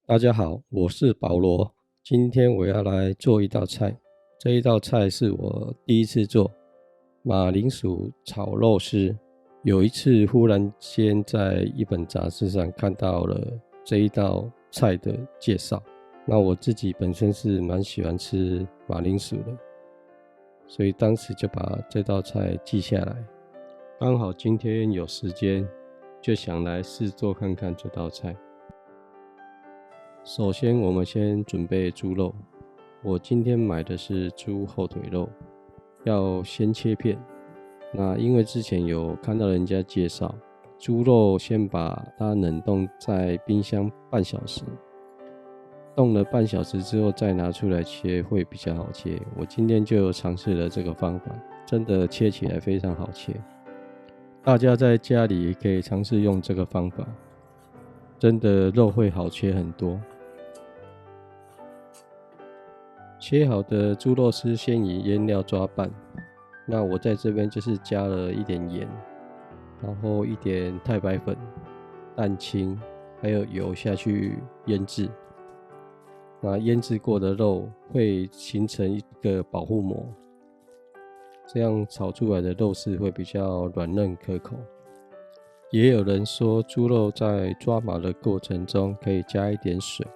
大家好，我是保罗。今天我要来做一道菜，这一道菜是我第一次做马铃薯炒肉丝。有一次忽然间在一本杂志上看到了这一道菜的介绍，那我自己本身是蛮喜欢吃马铃薯的，所以当时就把这道菜记下来。刚好今天有时间，就想来试做看看这道菜。首先我们先准备猪肉，我今天买的是猪后腿肉，要先切片。那因为之前有看到人家介绍，猪肉先把它冷冻在冰箱半小时，冻了半小时之后再拿出来切会比较好切。我今天就尝试了这个方法，真的切起来非常好切。大家在家里也可以尝试用这个方法，真的肉会好切很多。切好的猪肉丝先以腌料抓拌，那我在这边就是加了一点盐，然后一点太白粉、蛋清，还有油下去腌制。那腌制过的肉会形成一个保护膜，这样炒出来的肉丝会比较软嫩可口。也有人说猪肉在抓麻的过程中可以加一点水，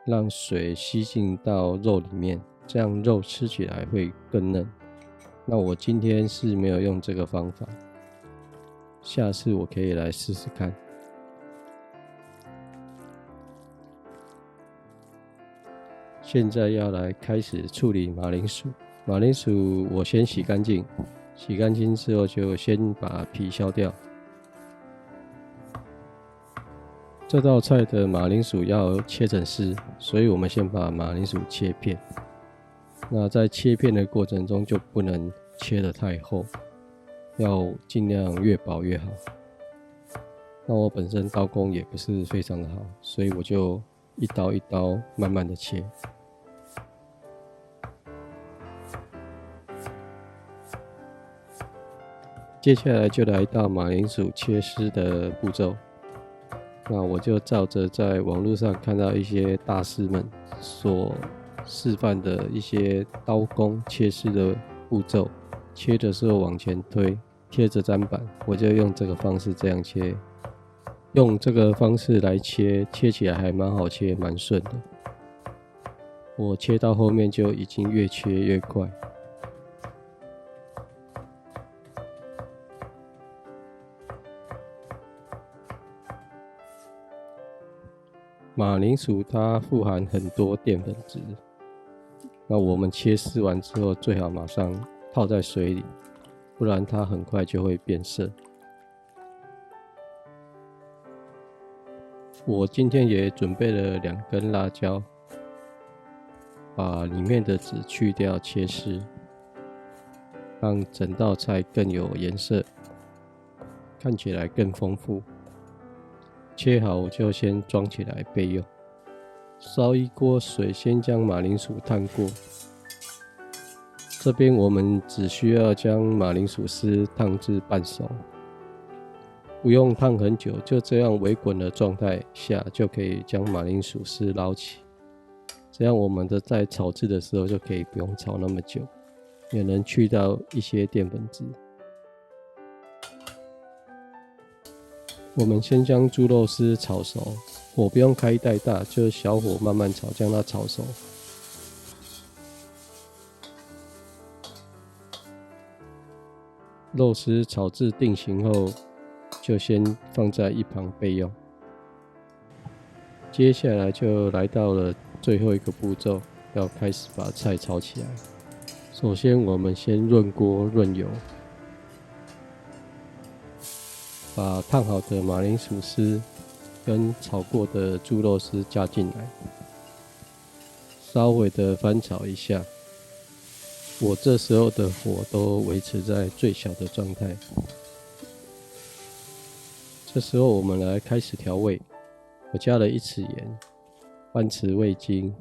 让水吸进到肉里面，这样肉吃起来会更嫩。那我今天是没有用这个方法，下次我可以来试试看。现在要来开始处理马铃薯。马铃薯我先洗干净，洗干净之后就先把皮削掉。这道菜的马铃薯要切成丝，所以我们先把马铃薯切片。那在切片的过程中就不能切得太厚，要尽量越薄越好。那我本身刀工也不是非常的好，所以我就一刀一刀慢慢的切。接下来就来到马铃薯切丝的步骤。那我就照着在网络上看到一些大师们所示范的一些刀工切丝的步骤，切的时候往前推，贴着砧板，我就用这个方式这样切。用这个方式来切，切起来还蛮好切，蛮顺的。我切到后面就已经越切越快。马铃薯它富含很多淀粉质，那我们切丝完之后最好马上泡在水里，不然它很快就会变色。我今天也准备了2根辣椒，把里面的籽去掉切丝，让整道菜更有颜色，看起来更丰富。切好我就先装起来备用。烧一锅水，先将马铃薯烫过。这边我们只需要将马铃薯丝烫至半熟，不用烫很久，就这样微滚的状态下就可以将马铃薯丝捞起。这样我们在炒制的时候就可以不用炒那么久，也能去到一些淀粉质。我们先将猪肉丝炒熟，火不用开太大，就小火慢慢炒，将它炒熟。肉丝炒至定型后，就先放在一旁备用。接下来就来到了最后一个步骤，要开始把菜炒起来。首先我们先润锅润油，把烫好的马铃薯丝跟炒过的猪肉丝加进来，稍微的翻炒一下。我这时候的火都维持在最小的状态。这时候我们来开始调味，我加了1匙盐、半匙味精、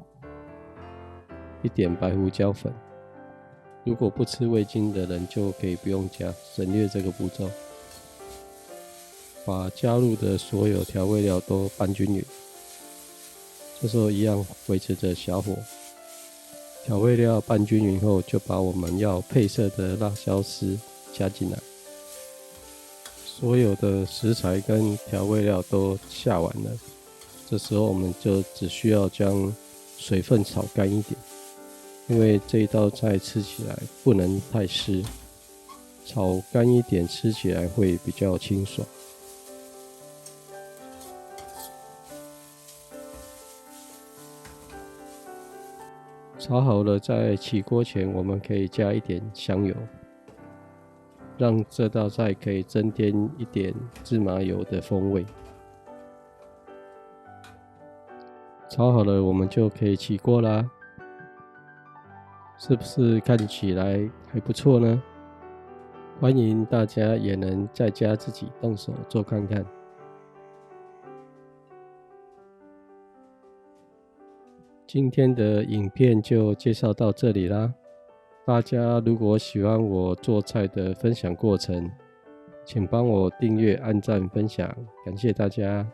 一点白胡椒粉。如果不吃味精的人就可以不用加，省略这个步骤。把加入的所有调味料都拌均匀，这时候一样维持着小火，调味料拌均匀后，就把我们要配色的辣椒丝加进来。所有的食材跟调味料都下完了，这时候我们就只需要将水分炒干一点，因为这一道菜吃起来不能太湿，炒干一点吃起来会比较清爽。炒好了，在起锅前我们可以加一点香油，让这道菜可以增添一点芝麻油的风味。炒好了，我们就可以起锅啦。是不是看起来还不错呢？欢迎大家也能在家自己动手做看看。今天的影片就介绍到这里啦。大家如果喜欢我做菜的分享过程，请帮我订阅、按赞、分享，感谢大家。